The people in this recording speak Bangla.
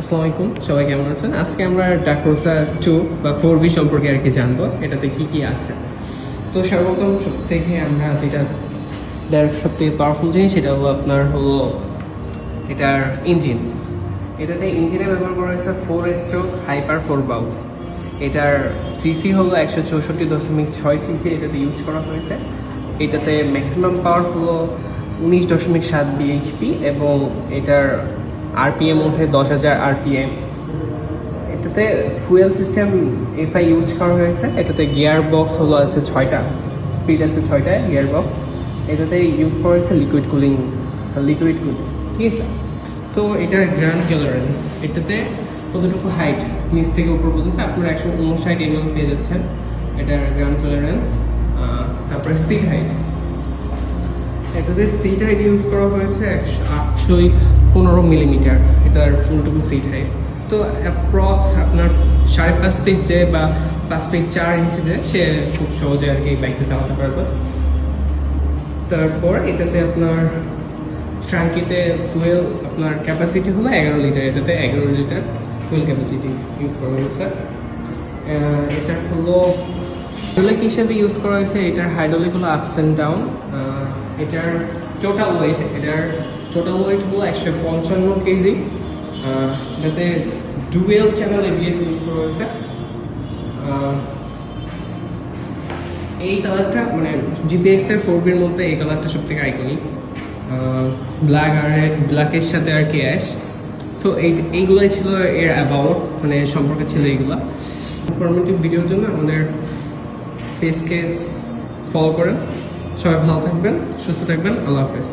আসসালামু আলাইকুম, সবাই কেমন আছেন? আজকে আমরা ডাকোসা 2 বা 4B সম্পর্কে আর কি জানবো, এটাতে কি কি আছে। তো সর্বপ্রথম সবথেকে আমরা যেটা সবথেকে পাওয়ারফুল জিনিস সেটা হলো এটার ইঞ্জিন। এটাতে ইঞ্জিনে ব্যবহার করা হয়েছে 4 স্ট্রোক হাইপার 4 বাল্বস। এটার সিসি হলো 164.6 সিসি এটাতে ইউজ করা হয়েছে। এটাতে ম্যাক্সিমাম পাওয়ার হলো 19.7 বিএইচপি এবং এটার আরপিএম মধ্যে 10,000 আরপিএম। এটাতে ফুয়েল সিস্টেম এফআই ইউজ করা হয়েছে। এটাতে গিয়ার বক্স আছে 6টা, স্পিড আছে 6টা গিয়ার বক্স। এটাতে ইউজ করা হয়েছে লিকুইড কুলিং, ঠিক আছে। তো এটার গ্রাউন্ড ক্লিয়ারেন্স, এটাতে কতটুকু হাইট নিচ থেকে উপর পর্যন্ত আপনারা 159 mm পেয়ে যাচ্ছেন এটার গ্রাউন্ড ক্লিয়ারেন্স। তারপরে সিট হাইট, এটাতে সিট হাইট ইউজ করা হয়েছে 815 মিলিমিটার এটার ফুলটুকু সিট হাইট। তো অ্যাপ্রক্স আপনার 5.5 ফিট যে বা 5 ফিট 4 ইঞ্চি যে সে খুব সহজে আর কি এই বাইকটা চালাতে পারবে। তারপর এটাতে আপনার ট্যাঙ্কিতে ফুয়েল আপনার ক্যাপাসিটি হলো 11 লিটার। এটাতে 11 লিটার ফুয়েল ক্যাপাসিটি ইউজ করা হয়েছে। এটা হলো হাইড্রোলিক হিসেবে ইউজ করা হয়েছে। এটার হাইড্রোলিক হলো আপস অ্যান্ড ডাউন। এটার টোটাল ওয়েট হলো 155 কেজি। এটাতে ডুয়েল চ্যানেল এবিএস ইউজ করা হয়েছে। এই কালারটা মানে জিপিএক্স এর 4B-র মধ্যে এই কালারটা সব থেকে আইকনিক। ব্ল্যাকের সাথে আর কি অ্যাশ। তো এইগুলাই ছিল এর অ্যাবাউট, মানে সম্পর্কে ছিল এইগুলা। ইনফরমেটিভ ভিডিওর জন্য আমাদের পেজকে ফলো করেন। সবাই ভালো থাকবেন, সুস্থ থাকবেন। আল্লাহ হাফেজ।